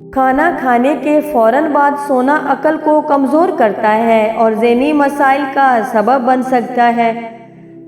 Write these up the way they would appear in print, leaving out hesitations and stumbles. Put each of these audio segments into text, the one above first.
کھانا کھانے کے فوراً بعد سونا عقل کو کمزور کرتا ہے اور ذہنی مسائل کا سبب بن سکتا ہے۔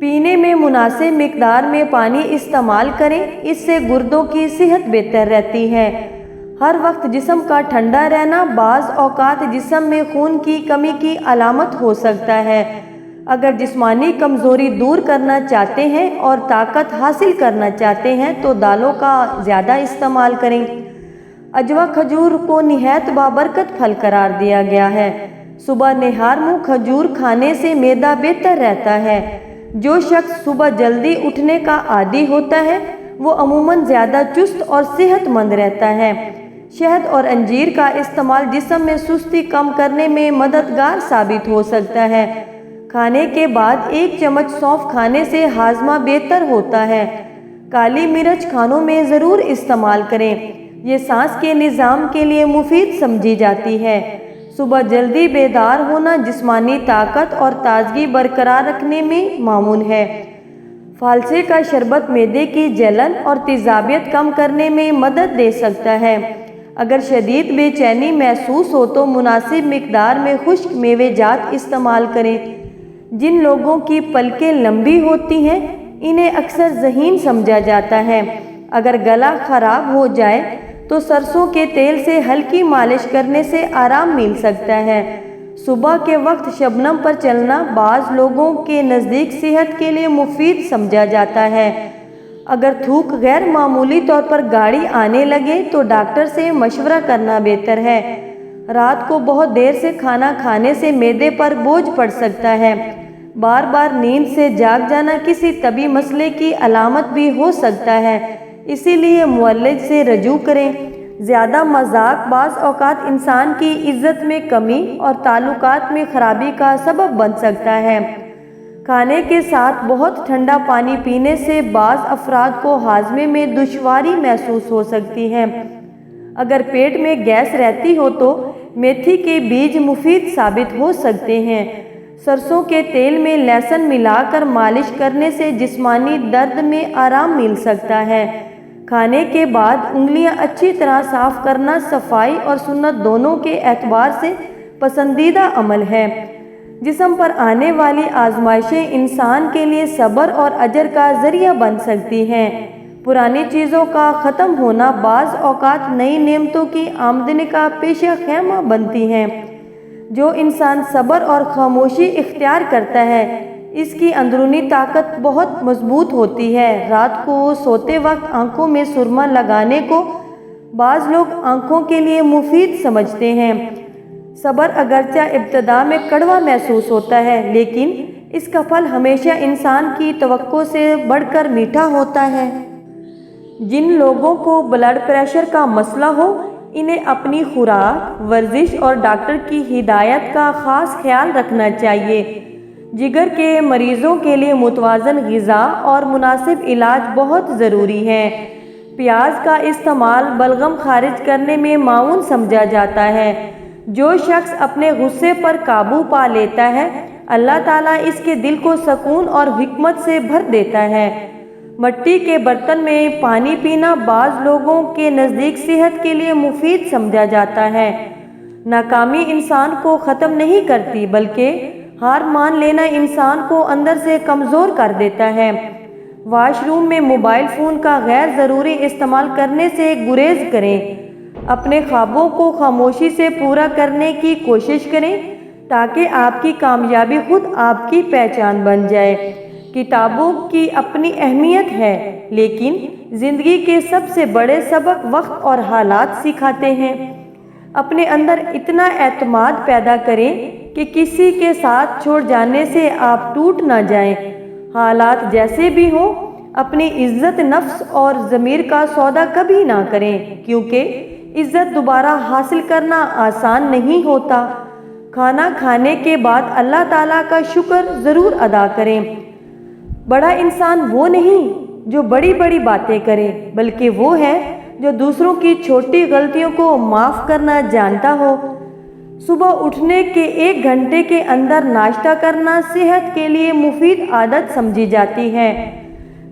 پینے میں مناسب مقدار میں پانی استعمال کریں، اس سے گردوں کی صحت بہتر رہتی ہے۔ ہر وقت جسم کا ٹھنڈا رہنا بعض اوقات جسم میں خون کی کمی کی علامت ہو سکتا ہے۔ اگر جسمانی کمزوری دور کرنا چاہتے ہیں اور طاقت حاصل کرنا چاہتے ہیں تو دالوں کا زیادہ استعمال کریں۔ اجوا کھجور کو نہایت بابرکت پھل قرار دیا گیا ہے۔ صبح نہار منہ کھجور کھانے سے معدہ بہتر رہتا ہے۔ جو شخص صبح جلدی اٹھنے کا عادی ہوتا ہے وہ عموماً زیادہ چست اور صحت مند رہتا ہے۔ شہد اور انجیر کا استعمال جسم میں سستی کم کرنے میں مددگار ثابت ہو سکتا ہے۔ کھانے کے بعد 1 چمچ سونف کھانے سے ہاضمہ بہتر ہوتا ہے۔ کالی مرچ کھانوں میں ضرور استعمال کریں، یہ سانس کے نظام کے لیے مفید سمجھی جاتی ہے۔ صبح جلدی بیدار ہونا جسمانی طاقت اور تازگی برقرار رکھنے میں معاون ہے۔ فالسے کا شربت معدے کی جلن اور تیزابیت کم کرنے میں مدد دے سکتا ہے۔ اگر شدید بے چینی محسوس ہو تو مناسب مقدار میں خشک میوے جات استعمال کریں۔ جن لوگوں کی پلکیں لمبی ہوتی ہیں انہیں اکثر ذہین سمجھا جاتا ہے۔ اگر گلا خراب ہو جائے تو سرسوں کے تیل سے ہلکی مالش کرنے سے آرام مل سکتا ہے۔ صبح کے وقت شبنم پر چلنا بعض لوگوں کے نزدیک صحت کے لیے مفید سمجھا جاتا ہے۔ اگر تھوک غیر معمولی طور پر گاڑی آنے لگے تو ڈاکٹر سے مشورہ کرنا بہتر ہے۔ رات کو بہت دیر سے کھانا کھانے سے معدے پر بوجھ پڑ سکتا ہے۔ بار بار نیند سے جاگ جانا کسی طبی مسئلے کی علامت بھی ہو سکتا ہے، اسی لیے معالج سے رجوع کریں۔ زیادہ مذاق بعض اوقات انسان کی عزت میں کمی اور تعلقات میں خرابی کا سبب بن سکتا ہے۔ کھانے کے ساتھ بہت ٹھنڈا پانی پینے سے بعض افراد کو ہاضمے میں دشواری محسوس ہو سکتی ہے۔ اگر پیٹ میں گیس رہتی ہو تو میتھی کے بیج مفید ثابت ہو سکتے ہیں۔ سرسوں کے تیل میں لہسن ملا کر مالش کرنے سے جسمانی درد میں آرام مل سکتا ہے۔ کھانے کے بعد انگلیاں اچھی طرح صاف کرنا صفائی اور سنت دونوں کے اعتبار سے پسندیدہ عمل ہے۔ جسم پر آنے والی آزمائشیں انسان کے لیے صبر اور اجر کا ذریعہ بن سکتی ہیں۔ پرانی چیزوں کا ختم ہونا بعض اوقات نئی نعمتوں کی آمدنی کا پیشہ خیمہ بنتی ہیں۔ جو انسان صبر اور خاموشی اختیار کرتا ہے اس کی اندرونی طاقت بہت مضبوط ہوتی ہے۔ رات کو سوتے وقت آنکھوں میں سرما لگانے کو بعض لوگ آنکھوں کے لیے مفید سمجھتے ہیں۔ صبر اگرچہ ابتدا میں کڑوا محسوس ہوتا ہے لیکن اس کا پھل ہمیشہ انسان کی توقع سے بڑھ کر میٹھا ہوتا ہے۔ جن لوگوں کو بلڈ پریشر کا مسئلہ ہو انہیں اپنی خوراک، ورزش اور ڈاکٹر کی ہدایت کا خاص خیال رکھنا چاہیے۔ جگر کے مریضوں کے لیے متوازن غذا اور مناسب علاج بہت ضروری ہے۔ پیاز کا استعمال بلغم خارج کرنے میں معاون سمجھا جاتا ہے۔ جو شخص اپنے غصے پر قابو پا لیتا ہے اللہ تعالیٰ اس کے دل کو سکون اور حکمت سے بھر دیتا ہے۔ مٹی کے برتن میں پانی پینا بعض لوگوں کے نزدیک صحت کے لیے مفید سمجھا جاتا ہے۔ ناکامی انسان کو ختم نہیں کرتی بلکہ ہار مان لینا انسان کو اندر سے کمزور کر دیتا ہے۔ واش روم میں موبائل فون کا غیر ضروری استعمال کرنے سے گریز کریں۔ اپنے خوابوں کو خاموشی سے پورا کرنے کی کوشش کریں تاکہ آپ کی کامیابی خود آپ کی پہچان بن جائے۔ کتابوں کی اپنی اہمیت ہے لیکن زندگی کے سب سے بڑے سبق وقت اور حالات سکھاتے ہیں۔ اپنے اندر اتنا اعتماد پیدا کریں کہ کسی کے ساتھ چھوڑ جانے سے آپ ٹوٹ نہ جائیں۔ حالات جیسے بھی ہوں اپنی عزت نفس اور ضمیر کا سودا کبھی نہ کریں کیونکہ عزت دوبارہ حاصل کرنا آسان نہیں ہوتا۔ کھانا کھانے کے بعد اللہ تعالیٰ کا شکر ضرور ادا کریں۔ بڑا انسان وہ نہیں جو بڑی بڑی باتیں کرے بلکہ وہ ہے جو دوسروں کی چھوٹی غلطیوں کو معاف کرنا جانتا ہو۔ صبح اٹھنے کے 1 گھنٹے کے اندر ناشتہ کرنا صحت کے لیے مفید عادت سمجھی جاتی ہے۔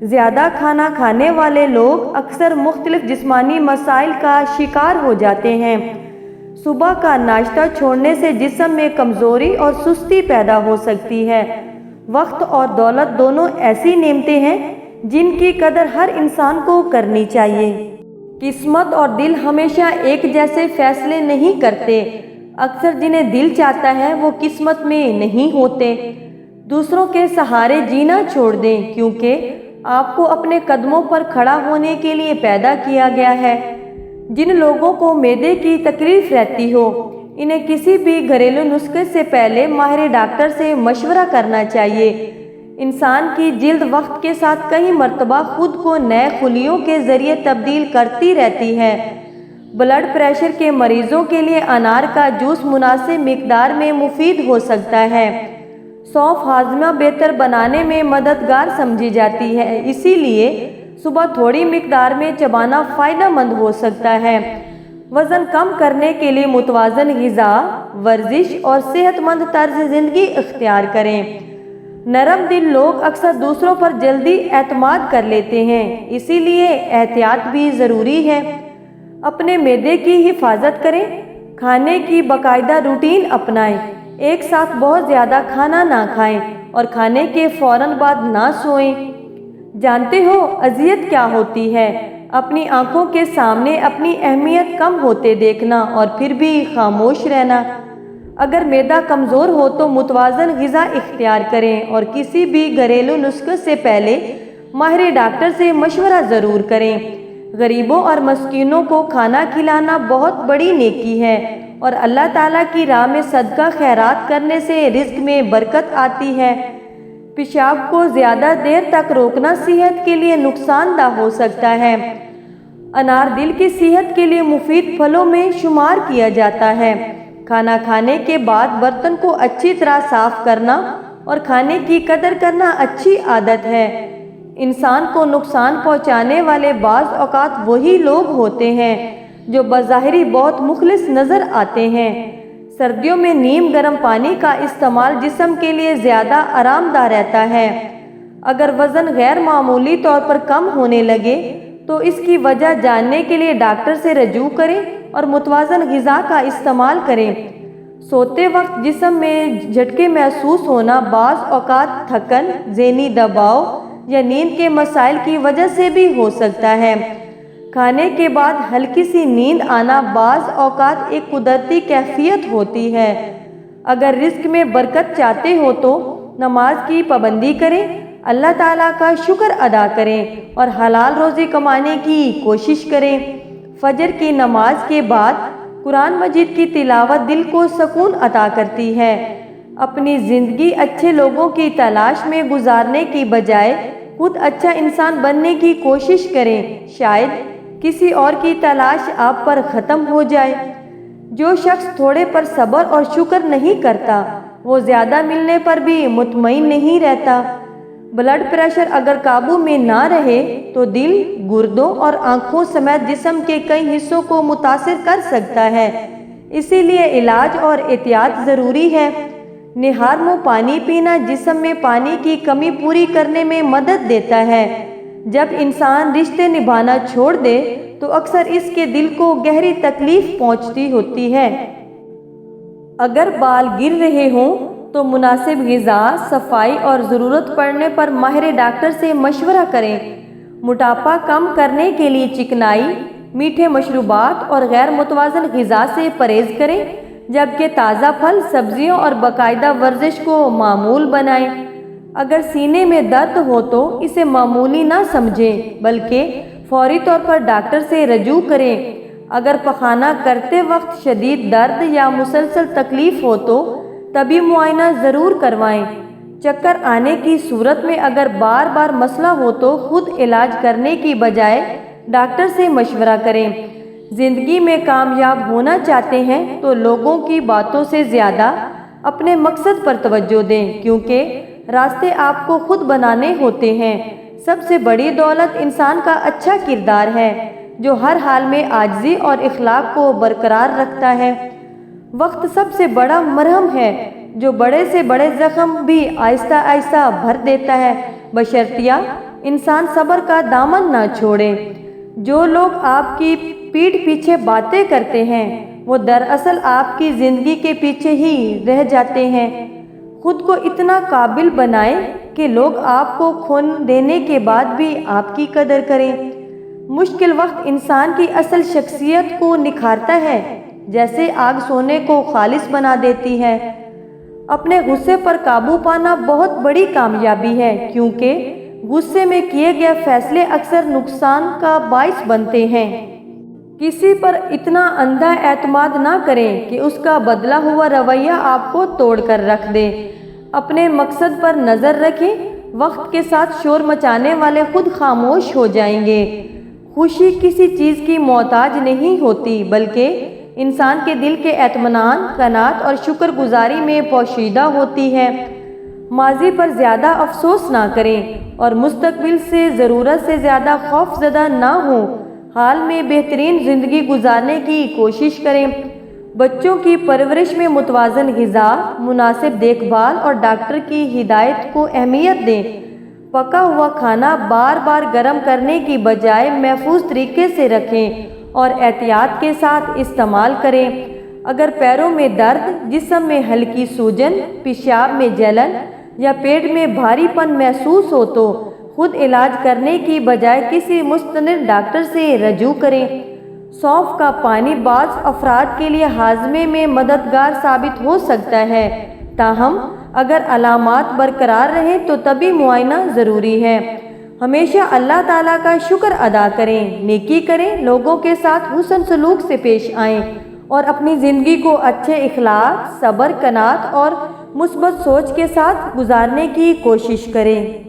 زیادہ کھانا کھانے والے لوگ اکثر مختلف جسمانی مسائل کا شکار ہو جاتے ہیں۔ صبح کا ناشتہ چھوڑنے سے جسم میں کمزوری اور سستی پیدا ہو سکتی ہے۔ وقت اور دولت دونوں ایسی نعمتیں ہیں جن کی قدر ہر انسان کو کرنی چاہیے۔ قسمت اور دل ہمیشہ ایک جیسے فیصلے نہیں کرتے۔ اکثر جنہیں دل چاہتا ہے وہ قسمت میں نہیں ہوتے۔ دوسروں کے سہارے جینا چھوڑ دیں، کیونکہ آپ کو اپنے قدموں پر کھڑا ہونے کے لیے پیدا کیا گیا ہے۔ جن لوگوں کو معدے کی تکلیف رہتی ہو، انہیں کسی بھی گھریلو نسخے سے پہلے ماہر ڈاکٹر سے مشورہ کرنا چاہیے۔ انسان کی جلد وقت کے ساتھ کئی مرتبہ خود کو نئے خلیوں کے ذریعے تبدیل کرتی رہتی ہے۔ بلڈ پریشر کے مریضوں کے لیے انار کا جوس مناسب مقدار میں مفید ہو سکتا ہے۔ سونف ہاضمہ بہتر بنانے میں مددگار سمجھی جاتی ہے، اسی لیے صبح تھوڑی مقدار میں چبانا فائدہ مند ہو سکتا ہے۔ وزن کم کرنے کے لیے متوازن غذا، ورزش اور صحت مند طرز زندگی اختیار کریں۔ نرم دل لوگ اکثر دوسروں پر جلدی اعتماد کر لیتے ہیں، اسی لیے احتیاط بھی ضروری ہے۔ اپنے معدے کی حفاظت کریں، کھانے کی باقاعدہ روٹین اپنائیں، ایک ساتھ بہت زیادہ کھانا نہ کھائیں اور کھانے کے فوراً بعد نہ سوئیں۔ جانتے ہو اذیت کیا ہوتی ہے؟ اپنی آنکھوں کے سامنے اپنی اہمیت کم ہوتے دیکھنا اور پھر بھی خاموش رہنا۔ اگر معدہ کمزور ہو تو متوازن غذا اختیار کریں اور کسی بھی گھریلو نسخے سے پہلے ماہر ڈاکٹر سے مشورہ ضرور کریں۔ غریبوں اور مسکینوں کو کھانا کھلانا بہت بڑی نیکی ہے اور اللہ تعالیٰ کی راہ میں صدقہ خیرات کرنے سے رزق میں برکت آتی ہے۔ پیشاب کو زیادہ دیر تک روکنا صحت کے لیے نقصان دہ ہو سکتا ہے۔ انار دل کی صحت کے لیے مفید پھلوں میں شمار کیا جاتا ہے۔ کھانا کھانے کے بعد برتن کو اچھی طرح صاف کرنا اور کھانے کی قدر کرنا اچھی عادت ہے۔ انسان کو نقصان پہنچانے والے بعض اوقات وہی لوگ ہوتے ہیں جو بظاہر بہت مخلص نظر آتے ہیں۔ سردیوں میں نیم گرم پانی کا استعمال جسم کے لیے زیادہ آرام دہ رہتا ہے۔ اگر وزن غیر معمولی طور پر کم ہونے لگے تو اس کی وجہ جاننے کے لیے ڈاکٹر سے رجوع کریں اور متوازن غذا کا استعمال کریں۔ سوتے وقت جسم میں جھٹکے محسوس ہونا بعض اوقات تھکن، ذہنی دباؤ یا نیند کے مسائل کی وجہ سے بھی ہو سکتا ہے۔ کھانے کے بعد ہلکی سی نیند آنا بعض اوقات ایک قدرتی کیفیت ہوتی ہے۔ اگر رزق میں برکت چاہتے ہو تو نماز کی پابندی کریں، اللہ تعالیٰ کا شکر ادا کریں اور حلال روزی کمانے کی کوشش کریں۔ فجر کی نماز کے بعد قرآن مجید کی تلاوت دل کو سکون عطا کرتی ہے۔ اپنی زندگی اچھے لوگوں کی تلاش میں گزارنے کی بجائے خود اچھا انسان بننے کی کوشش کریں، شاید کسی اور کی تلاش آپ پر ختم ہو جائے۔ جو شخص تھوڑے پر صبر اور شکر نہیں کرتا وہ زیادہ ملنے پر بھی مطمئن نہیں رہتا۔ بلڈ پریشر اگر قابو میں نہ رہے تو دل، گردوں اور آنکھوں سمیت جسم کے کئی حصوں کو متاثر کر سکتا ہے، اسی لیے علاج اور احتیاط ضروری ہے۔ نہار منہ پانی پینا جسم میں پانی کی کمی پوری کرنے میں مدد دیتا ہے۔ جب انسان رشتے نبھانا چھوڑ دے تو اکثر اس کے دل کو گہری تکلیف پہنچتی ہوتی ہے۔ اگر بال گر رہے ہوں تو مناسب غذا، صفائی اور ضرورت پڑنے پر ماہر ڈاکٹر سے مشورہ کریں۔ موٹاپا کم کرنے کے لیے چکنائی، میٹھے مشروبات اور غیر متوازن غذا سے پرہیز کریں، جبکہ تازہ پھل، سبزیوں اور باقاعدہ ورزش کو معمول بنائیں۔ اگر سینے میں درد ہو تو اسے معمولی نہ سمجھیں بلکہ فوری طور پر ڈاکٹر سے رجوع کریں۔ اگر پخانہ کرتے وقت شدید درد یا مسلسل تکلیف ہو تو طبی معائنہ ضرور کروائیں۔ چکر آنے کی صورت میں اگر بار بار مسئلہ ہو تو خود علاج کرنے کی بجائے ڈاکٹر سے مشورہ کریں۔ زندگی میں کامیاب ہونا چاہتے ہیں تو لوگوں کی باتوں سے زیادہ اپنے مقصد پر توجہ دیں، کیونکہ راستے آپ کو خود بنانے ہوتے ہیں۔ سب سے بڑی دولت انسان کا اچھا کردار ہے جو ہر حال میں عاجزی اور اخلاق کو برقرار رکھتا ہے۔ وقت سب سے بڑا مرہم ہے جو بڑے سے بڑے زخم بھی آہستہ آہستہ بھر دیتا ہے، بشرطیہ انسان صبر کا دامن نہ چھوڑے۔ جو لوگ آپ کی پیٹھ پیچھے باتیں کرتے ہیں وہ دراصل آپ کی زندگی کے پیچھے ہی رہ جاتے ہیں۔ خود کو اتنا قابل بنائیں کہ لوگ آپ کو کھو دینے کے بعد بھی آپ کی قدر کریں۔ مشکل وقت انسان کی اصل شخصیت کو نکھارتا ہے، جیسے آگ سونے کو خالص بنا دیتی ہے۔ اپنے غصے پر قابو پانا بہت بڑی کامیابی ہے، کیونکہ غصے میں کیے گئے فیصلے اکثر نقصان کا باعث بنتے ہیں۔ کسی پر اتنا اندھا اعتماد نہ کریں کہ اس کا بدلا ہوا رویہ آپ کو توڑ کر رکھ دے۔ اپنے مقصد پر نظر رکھیں۔ وقت کے ساتھ شور مچانے والے خود خاموش ہو جائیں گے۔ خوشی کسی چیز کی محتاج نہیں ہوتی، بلکہ انسان کے دل کے اطمینان، قناعت اور شکر گزاری میں پوشیدہ ہوتی ہے۔ ماضی پر زیادہ افسوس نہ کریں اور مستقبل سے ضرورت سے زیادہ خوف زدہ نہ ہوں۔ حال میں بہترین زندگی گزارنے کی کوشش کریں۔ بچوں کی پرورش میں متوازن غذا، مناسب دیکھ بھال اور ڈاکٹر کی ہدایت کو اہمیت دیں۔ پکا ہوا کھانا بار بار گرم کرنے کی بجائے محفوظ طریقے سے رکھیں اور احتیاط کے ساتھ استعمال کریں۔ اگر پیروں میں درد، جسم میں ہلکی سوجن، پیشاب میں جلن یا پیٹ میں بھاری پن محسوس ہو تو خود علاج کرنے کی بجائے کسی مستند ڈاکٹر سے رجوع کریں۔ سونف کا پانی بعض افراد کے لیے ہاضمے میں مددگار ثابت ہو سکتا ہے، تاہم اگر علامات برقرار رہیں تو طبی معائنہ ضروری ہے۔ ہمیشہ اللہ تعالیٰ کا شکر ادا کریں، نیکی کریں، لوگوں کے ساتھ حسن سلوک سے پیش آئیں اور اپنی زندگی کو اچھے اخلاق، صبر، قناعت اور مثبت سوچ کے ساتھ گزارنے کی کوشش کریں۔